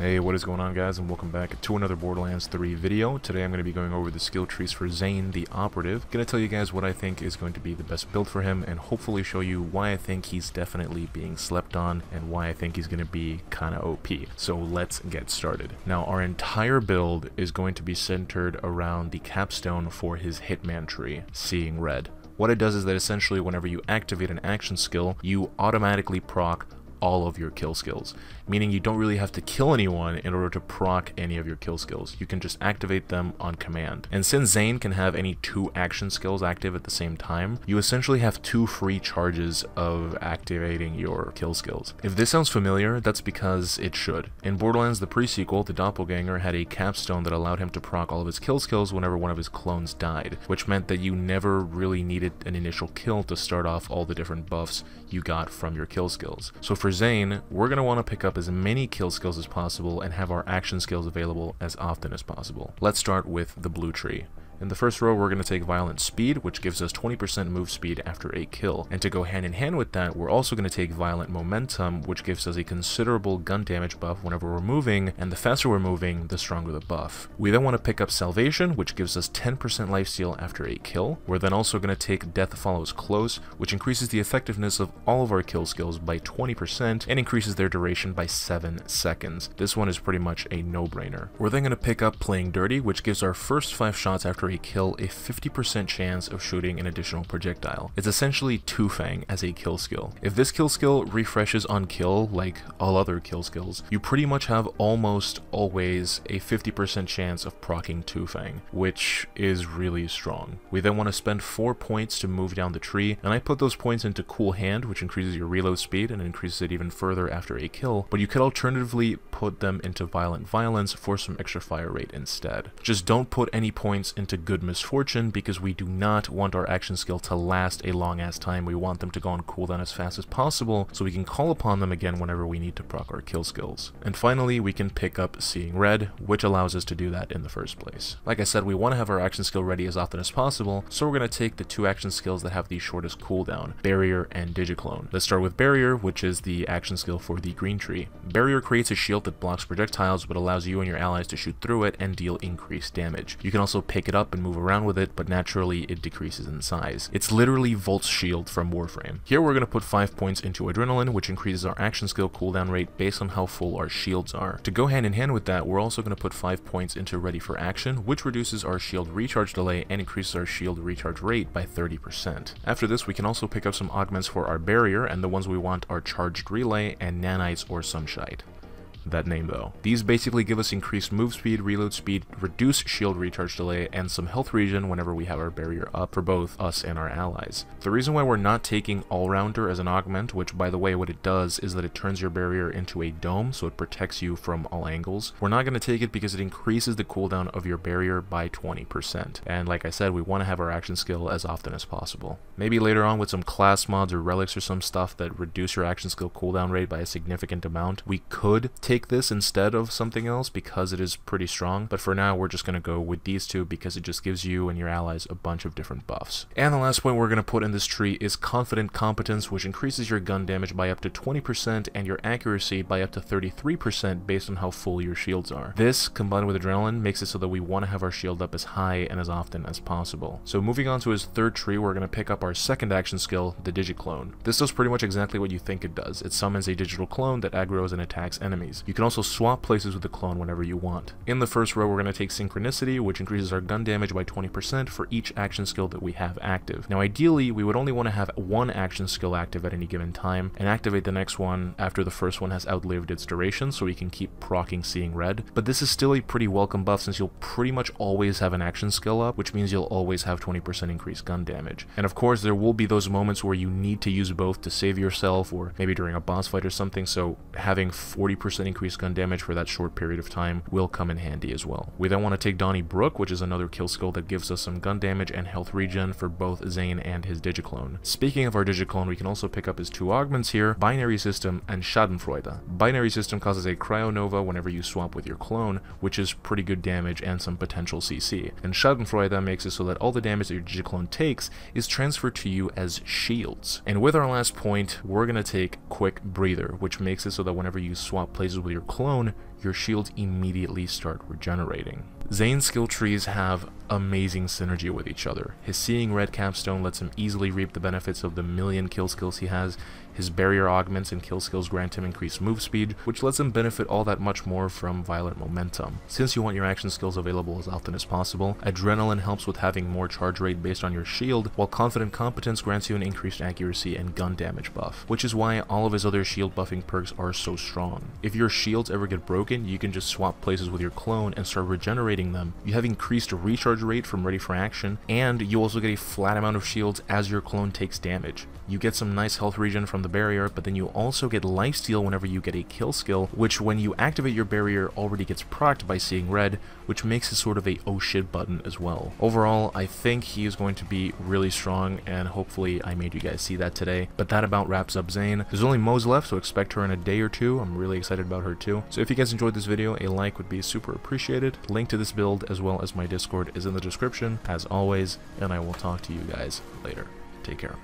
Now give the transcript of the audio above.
Hey, what is going on, guys, and welcome back to another Borderlands 3 video. Today I'm going to be going over the skill trees for Zane, the Operative. Going to tell you guys what I think is going to be the best build for him, and hopefully show you why I think he's definitely being slept on, and why I think he's going to be kinda OP. So let's get started. Now, our entire build is going to be centered around the capstone for his Hitman tree, Seeing Red. What it does is that essentially whenever you activate an action skill, you automatically proc all of your kill skills, meaning you don't really have to kill anyone in order to proc any of your kill skills. You can just activate them on command. And since Zane can have any 2 action skills active at the same time, you essentially have 2 free charges of activating your kill skills. If this sounds familiar, that's because it should. In Borderlands, the pre-sequel, the Doppleganger had a capstone that allowed him to proc all of his kill skills whenever one of his clones died, which meant that you never really needed an initial kill to start off all the different buffs you got from your kill skills. So for Zane, we're going to want to pick up as many kill skills as possible and have our action skills available as often as possible. Let's start with the blue tree. In the first row, we're going to take Violent Speed, which gives us 20% move speed after a kill. And to go hand in hand with that, we're also going to take Violent Momentum, which gives us a considerable gun damage buff whenever we're moving, and the faster we're moving, the stronger the buff. We then want to pick up Salvation, which gives us 10% lifesteal after a kill. We're then also going to take Death Follows Close, which increases the effectiveness of all of our kill skills by 20% and increases their duration by 7 seconds. This one is pretty much a no-brainer. We're then going to pick up Playing Dirty, which gives our first 5 shots after a kill a 50% chance of shooting an additional projectile. It's essentially Two Fang as a kill skill. If this kill skill refreshes on kill like all other kill skills, you pretty much have almost always a 50% chance of proccing Two Fang, which is really strong. We then want to spend 4 points to move down the tree, and I put those points into Cool Hand, which increases your reload speed and increases it even further after a kill, but you could alternatively put them into Violent Violence for some extra fire rate instead. Just don't put any points into Good Misfortune, because we do not want our action skill to last a long ass time. We want them to go on cooldown as fast as possible so we can call upon them again whenever we need to proc our kill skills. And finally, we can pick up Seeing Red, which allows us to do that in the first place. Like I said, we want to have our action skill ready as often as possible, so we're going to take the 2 action skills that have the shortest cooldown, Barrier and Digiclone. Let's start with Barrier, which is the action skill for the green tree. Barrier creates a shield that blocks projectiles but allows you and your allies to shoot through it and deal increased damage. You can also pick it up and move around with it, but naturally it decreases in size. It's literally Volt's shield from Warframe. Here we're going to put 5 points into Adrenaline, which increases our action skill cooldown rate based on how full our shields are. To go hand in hand with that, we're also going to put 5 points into Ready for Action, which reduces our shield recharge delay and increases our shield recharge rate by 30%. After this, we can also pick up some augments for our Barrier, and the ones we want are Charged Relay and Nanites or Sunshite. That name though. These basically give us increased move speed, reload speed, reduced shield recharge delay, and some health regen whenever we have our barrier up for both us and our allies. The reason why we're not taking All-Rounder as an augment, which by the way what it does is that it turns your barrier into a dome so it protects you from all angles, we're not going to take it because it increases the cooldown of your barrier by 20%. And like I said, we want to have our action skill as often as possible. Maybe later on with some class mods or relics or some stuff that reduce your action skill cooldown rate by a significant amount, we could take this instead of something else because it is pretty strong, but for now we're just going to go with these 2 because it just gives you and your allies a bunch of different buffs. And the last point we're going to put in this tree is Confident Competence, which increases your gun damage by up to 20% and your accuracy by up to 33% based on how full your shields are. This, combined with Adrenaline, makes it so that we want to have our shield up as high and as often as possible. So moving on to his 3rd tree, we're going to pick up our 2nd action skill, the Digiclone. This does pretty much exactly what you think it does. It summons a digital clone that aggroes and attacks enemies. You can also swap places with the clone whenever you want. In the first row, we're going to take Synchronicity, which increases our gun damage by 20% for each action skill that we have active. Now ideally, we would only want to have 1 action skill active at any given time, and activate the next one after the first one has outlived its duration so we can keep proccing Seeing Red. But this is still a pretty welcome buff since you'll pretty much always have an action skill up, which means you'll always have 20% increased gun damage. And of course, there will be those moments where you need to use both to save yourself, or maybe during a boss fight or something, so having 40% increased gun damage for that short period of time will come in handy as well. We then want to take Donnybrook, which is another kill skill that gives us some gun damage and health regen for both Zane and his Digiclone. Speaking of our Digiclone, we can also pick up his 2 augments here, Binary System and Schadenfreude. Binary System causes a Cryo-Nova whenever you swap with your clone, which is pretty good damage and some potential CC. And Schadenfreude makes it so that all the damage that your Digiclone takes is transferred to you as shields. And with our last point, we're going to take Quick Breather, which makes it so that whenever you swap places with your clone, your shields immediately start regenerating. Zane's skill trees have amazing synergy with each other. His Seeing Red capstone lets him easily reap the benefits of the million kill skills he has. His barrier augments and kill skills grant him increased move speed, which lets him benefit all that much more from violent momentum. Since you want your action skills available as often as possible, Adrenaline helps with having more charge rate based on your shield, while Confident Competence grants you an increased accuracy and gun damage buff, which is why all of his other shield buffing perks are so strong. If your shields ever get broken, you can just swap places with your clone and start regenerating them. You have increased recharge rate from ready for action, and you also get a flat amount of shields as your clone takes damage. You get some nice health regen from the barrier, but then you also get lifesteal whenever you get a kill skill, which when you activate your barrier already gets procced by Seeing Red, which makes it sort of a oh shit button as well. Overall, I think he is going to be really strong, and hopefully I made you guys see that today. But that about wraps up Zane. There's only Moze left, so expect her in a day or two. I'm really excited about her too. So if you guys enjoyed this video, a like would be super appreciated. Link to this build as well as my Discord is in the description, as always, and I will talk to you guys later. Take care.